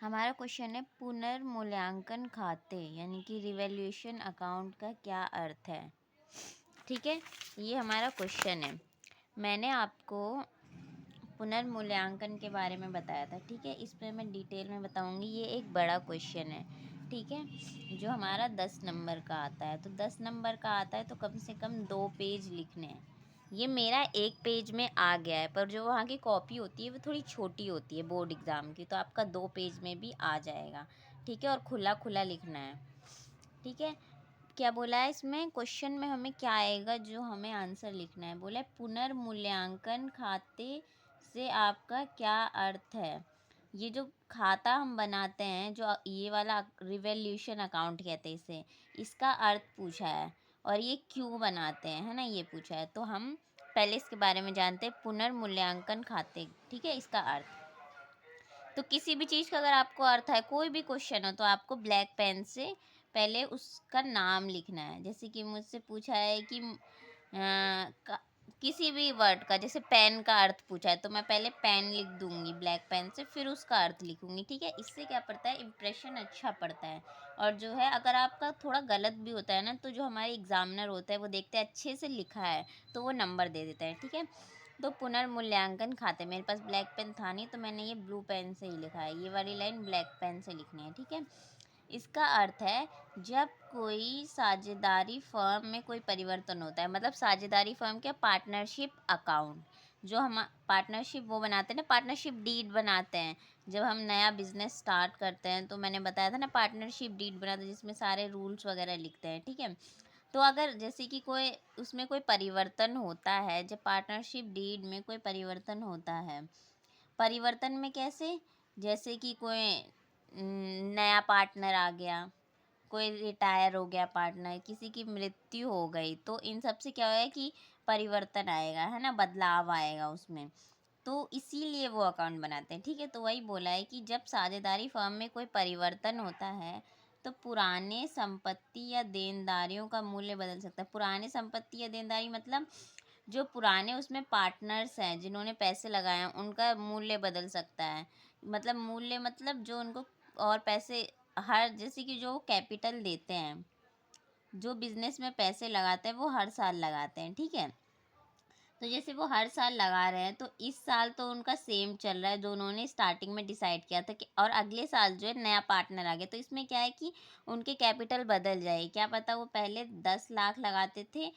हमारा क्वेश्चन है पुनर्मूल्यांकन खाते यानी कि रिवैल्यूएशन अकाउंट का क्या अर्थ है। ठीक है, ये हमारा क्वेश्चन है। मैंने आपको पुनर्मूल्यांकन के बारे में बताया था। ठीक है, इस पर मैं डिटेल में बताऊंगी। ये एक बड़ा क्वेश्चन है, ठीक है, जो हमारा 10 नंबर का आता है। तो 10 नंबर का आता है तो कम से कम 2 पेज लिखने हैं। ये मेरा 1 पेज में आ गया है, पर जो वहाँ की कॉपी होती है वो थोड़ी छोटी होती है बोर्ड एग्ज़ाम की, तो आपका 2 पेज में भी आ जाएगा। ठीक है, और खुला खुला लिखना है। ठीक है, क्या बोला है इसमें क्वेश्चन में, हमें क्या आएगा जो हमें आंसर लिखना है। बोला है पुनर्मूल्यांकन खाते से आपका क्या अर्थ है। ये जो खाता हम बनाते हैं, जो ये वाला रिवैल्यूएशन अकाउंट कहते हैं इसे, इसका अर्थ पूछा है और ये क्यों बनाते हैं, है ना, ये पूछा है। तो हम पहले इसके बारे में जानते हैं, पुनर्मूल्यांकन खाते। ठीक है, इसका अर्थ, तो किसी भी चीज़ का अगर आपको अर्थ है, कोई भी क्वेश्चन हो, तो आपको ब्लैक पेन से पहले उसका नाम लिखना है। जैसे कि मुझसे पूछा है कि किसी भी वर्ड का, जैसे पेन का अर्थ पूछा है, तो मैं पहले पेन लिख दूंगी ब्लैक पेन से, फिर उसका अर्थ लिखूंगी। ठीक है, इससे क्या पड़ता है, इम्प्रेशन अच्छा पड़ता है। और जो है, अगर आपका थोड़ा गलत भी होता है ना, तो जो हमारे एग्जामिनर होता है वो देखते हैं अच्छे से लिखा है तो वो नंबर दे देता है। ठीक है, तो पुनर्मूल्यांकन खाते, मेरे पास ब्लैक पेन था नहीं तो मैंने ये ब्लू पेन से ही लिखा है। ये वाली लाइन ब्लैक पेन से लिखनी है। ठीक है, इसका अर्थ है जब कोई साझेदारी फर्म में कोई परिवर्तन होता है, मतलब साझेदारी फर्म क्या, पार्टनरशिप अकाउंट। जो हम पार्टनरशिप वो बनाते हैं ना, पार्टनरशिप डीड बनाते हैं जब हम नया बिजनेस स्टार्ट करते हैं। तो मैंने बताया था ना, पार्टनरशिप डीड बनाते हैं जिसमें सारे रूल्स वगैरह लिखते हैं। ठीक है, तो अगर जैसे कि कोई उसमें कोई परिवर्तन होता है, जब पार्टनरशिप डीड में कोई परिवर्तन होता है, परिवर्तन में कैसे, जैसे कि कोई नया पार्टनर आ गया, कोई रिटायर हो गया पार्टनर, किसी की मृत्यु हो गई, तो इन सब से क्या है कि परिवर्तन आएगा, है ना, बदलाव आएगा उसमें। तो इसीलिए वो अकाउंट बनाते हैं। ठीक है, तो वही बोला है कि जब साझेदारी फर्म में कोई परिवर्तन होता है तो पुराने संपत्ति या देनदारियों का मूल्य बदल सकता है। पुराने संपत्ति या देनदारी मतलब जो पुराने उसमें पार्टनर्स हैं जिन्होंने पैसे लगाए हैं, उनका मूल्य बदल सकता है। मतलब मूल्य मतलब जो उनको और पैसे, हर जैसे कि जो कैपिटल देते हैं, जो बिजनेस में पैसे लगाते हैं वो हर साल लगाते हैं। ठीक है, तो जैसे वो हर साल लगा रहे हैं, तो इस साल तो उनका सेम चल रहा है जो उन्होंने स्टार्टिंग में डिसाइड किया था कि, और अगले साल जो है नया पार्टनर आ गया, तो इसमें क्या है कि उनके कैपिटल बदल जाए। क्या पता वो पहले 10 लाख लगाते थे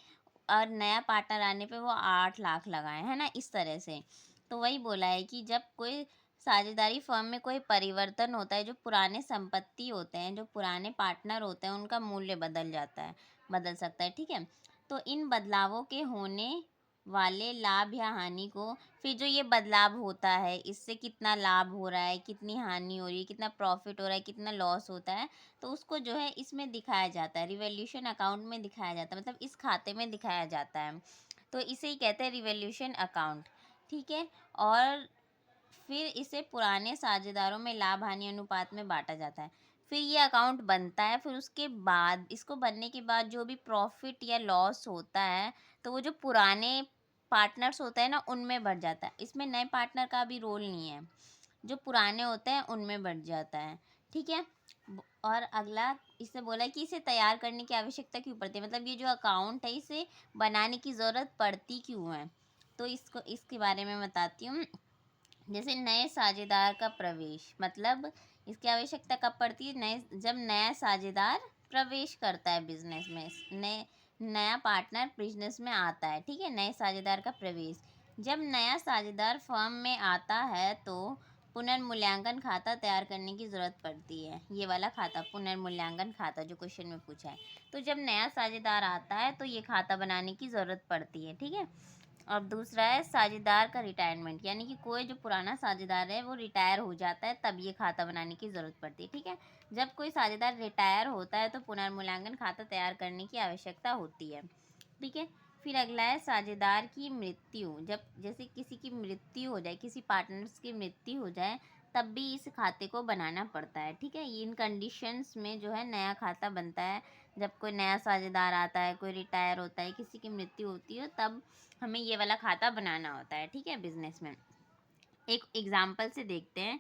और नया पार्टनर आने पे वो 8 लाख लगाए, है ना, इस तरह से। तो वही बोला है कि जब कोई साझेदारी फर्म में कोई परिवर्तन होता है, जो पुराने संपत्ति होते हैं, जो पुराने पार्टनर होते हैं, उनका मूल्य बदल जाता है, बदल सकता है। ठीक है, तो इन बदलावों के होने वाले लाभ या हानि को, फिर जो ये बदलाव होता है इससे कितना लाभ हो रहा है, कितनी हानि हो रही है, कितना प्रॉफिट हो रहा है, कितना लॉस होता है, तो उसको जो है इसमें दिखाया जाता है, रिवैल्यूएशन अकाउंट में दिखाया जाता है, मतलब इस खाते में दिखाया जाता है। तो इसे ही कहते हैं रिवैल्यूएशन अकाउंट। ठीक है, और फिर इसे पुराने साझेदारों में लाभ हानि अनुपात में बांटा जाता है। फिर ये अकाउंट बनता है, फिर उसके बाद, इसको बनने के बाद जो भी प्रॉफिट या लॉस होता है, तो वो जो पुराने पार्टनर्स होते हैं ना, उनमें बढ़ जाता है। इसमें नए पार्टनर का भी रोल नहीं है, जो पुराने होते हैं उनमें बढ़ जाता है। ठीक है, और अगला इससे बोला है कि इसे तैयार करने की आवश्यकता क्यों पड़ती है, मतलब ये जो अकाउंट है इसे बनाने की ज़रूरत पड़ती क्यों है। तो इसको, इसके बारे में बताती हूँ। जैसे नए साझेदार का प्रवेश, मतलब इसकी आवश्यकता कब पड़ती है, नए, जब नया साझेदार प्रवेश करता है बिजनेस में, नए, नया पार्टनर बिजनेस में आता है। ठीक है, नए साझेदार का प्रवेश, जब नया साझेदार फर्म में आता है तो पुनर्मूल्यांकन खाता तैयार करने की ज़रूरत पड़ती है। ये वाला खाता, पुनर्मूल्यांकन खाता जो क्वेश्चन में पूछा है, तो जब नया साझेदार आता है तो ये खाता बनाने की ज़रूरत पड़ती है। ठीक है, और दूसरा है साझेदार का रिटायरमेंट, यानी कि कोई जो पुराना साझेदार है वो रिटायर हो जाता है, तब ये खाता बनाने की ज़रूरत पड़ती है। ठीक है, जब कोई साझेदार रिटायर होता है तो पुनर्मूल्यांकन खाता तैयार करने की आवश्यकता होती है। ठीक है, फिर अगला है साझेदार की मृत्यु, जब जैसे किसी की मृत्यु हो जाए, किसी पार्टनर्स की मृत्यु हो जाए, तब भी इस खाते को बनाना पड़ता है। ठीक है, ये इन कंडीशंस में जो है नया खाता बनता है, जब कोई नया साझेदार आता है, कोई रिटायर होता है, किसी की मृत्यु होती है, तब हमें ये वाला खाता बनाना होता है। ठीक है, बिजनेस में एक एग्जाम्पल से देखते हैं।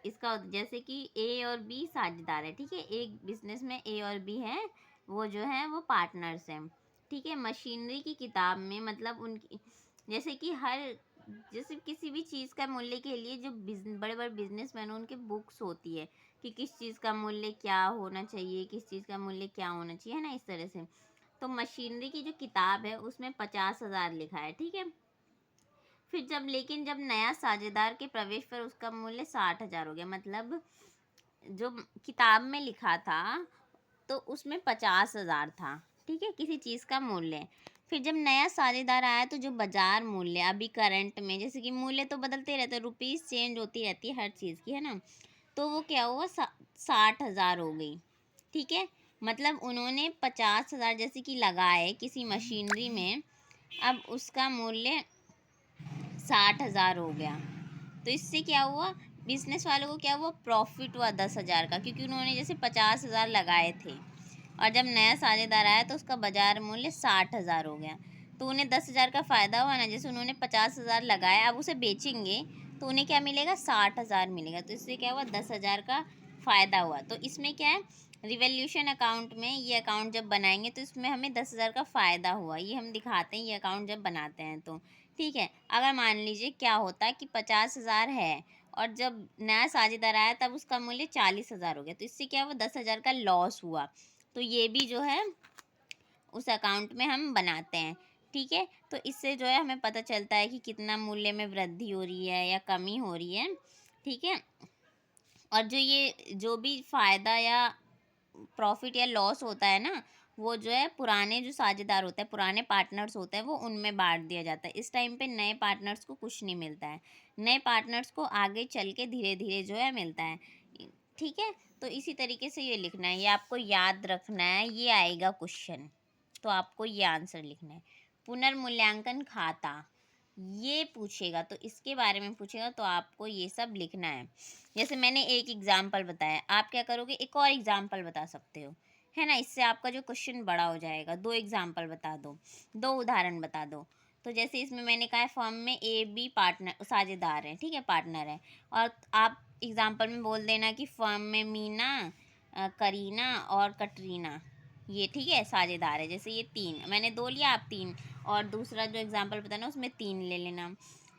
इसका जैसे कि ए और बी साझेदार है, ठीक है, एक बिजनेस में ए और बी है, वो जो है वो पार्टनर्स हैं, ठीक है। मशीनरी की किताब में मतलब उनकी जैसे कि हर जैसे किसी भी चीज़ का मूल्य के लिए जो बड़े बड़े बिजनेसमैन हैं उनकी बुक्स होती है कि किस चीज़ का मूल्य क्या होना चाहिए, किस चीज़ का मूल्य क्या होना चाहिए, है ना, इस तरह से। तो मशीनरी की जो किताब है उसमें 50,000 लिखा है, ठीक है। फिर जब नया साझेदार के प्रवेश पर उसका मूल्य 60,000 हो गया, मतलब जो किताब में लिखा था तो उसमें 50,000 था, ठीक है, किसी चीज़ का मूल्य। फिर जब नया साझेदार आया तो जो बाजार मूल्य अभी करंट में, जैसे कि मूल्य तो बदलते रहते हैं, रुपीज़ चेंज होती रहती है हर चीज़ की, है ना, तो वो क्या हुआ 60,000 हो गई, ठीक है। मतलब उन्होंने 50,000 जैसे कि लगाए किसी मशीनरी में, अब उसका मूल्य 60,000 हो गया। तो इससे क्या हुआ, बिजनेस वालों को क्या हुआ, प्रॉफिट हुआ 10,000 का, क्योंकि उन्होंने जैसे 50,000 लगाए थे और जब नया साझेदार आया तो उसका बाजार मूल्य 60,000 हो गया। तो उन्हें 10,000 का फ़ायदा हुआ ना, जैसे उन्होंने 50,000 लगाया, अब उसे बेचेंगे तो उन्हें क्या मिलेगा, 60,000 मिलेगा। तो इससे क्या हुआ, 10,000 का फ़ायदा हुआ। तो इसमें क्या है, रिवॉल्यूशन अकाउंट में ये अकाउंट जब बनाएंगे तो इसमें हमें 10,000 का फ़ायदा हुआ, ये हम दिखाते हैं ये अकाउंट जब बनाते हैं तो, ठीक है। अगर मान लीजिए क्या होता है कि 50,000 है और जब नया साझेदार आया तब उसका मूल्य 40,000 हो गया, तो इससे क्या हुआ, 10,000 का लॉस हुआ। तो ये भी जो है उस अकाउंट में हम बनाते हैं, ठीक है। तो इससे जो है हमें पता चलता है कि कितना मूल्य में वृद्धि हो रही है या कमी हो रही है, ठीक है। और जो भी फ़ायदा या प्रॉफिट या लॉस होता है ना, वो जो है पुराने जो साझेदार होते हैं, पुराने पार्टनर्स होते हैं, वो उनमें बांट दिया जाता है। इस टाइम पे नए पार्टनर्स को कुछ नहीं मिलता है, नए पार्टनर्स को आगे चल के धीरे धीरे जो है मिलता है, ठीक है। तो इसी तरीके से ये लिखना है, ये आपको याद रखना है, ये आएगा क्वेश्चन, तो आपको ये आंसर लिखना है। पुनर्मूल्यांकन खाता ये पूछेगा, तो इसके बारे में पूछेगा तो आपको ये सब लिखना है। जैसे मैंने एक एग्जाम्पल बताया, आप क्या करोगे, एक और एग्जाम्पल बता सकते हो, है ना, इससे आपका जो क्वेश्चन बड़ा हो जाएगा। 2 एग्जाम्पल बता दो, 2 उदाहरण बता दो। तो जैसे इसमें मैंने कहा है फर्म में ए बी पार्टनर साझेदार है, ठीक है, पार्टनर है, और आप एग्जाम्पल में बोल देना कि फर्म में मीना, करीना और कटरीना, ये ठीक है साझेदार है। जैसे ये 3 मैंने 2 लिया, आप 3, और दूसरा जो एग्जाम्पल बताना उसमें 3 ले लेना।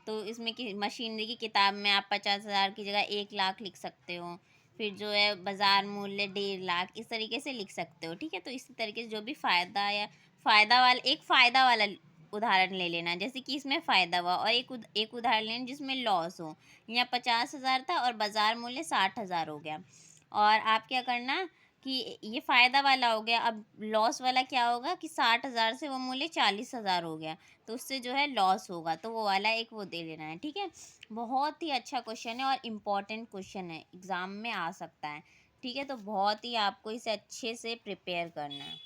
तो इसमें कि मशीनरी की किताब में आप 50,000 की जगह 1,00,000 लिख सकते हो। फिर जो है बाज़ार मूल्य 1,50,000, इस तरीके से लिख सकते हो, ठीक है। तो इसी तरीके से जो भी फ़ायदा या फ़ायदा वाला उदाहरण ले लेना, जैसे कि इसमें फ़ायदा हुआ, और एक उदाहरण लेना जिसमें लॉस हो। यहाँ 50,000 था और बाज़ार मूल्य 60,000 हो गया, और आप क्या करना कि ये फ़ायदा वाला हो गया, अब लॉस वाला क्या होगा कि 60,000 से वो मूल्य 40,000 हो गया, तो उससे जो है लॉस होगा, तो वो वाला एक वो दे लेना है, ठीक है। बहुत ही अच्छा क्वेश्चन है और इम्पॉर्टेंट क्वेश्चन है, एग्ज़ाम में आ सकता है, ठीक है। तो बहुत ही आपको इसे अच्छे से प्रिपेयर करना है।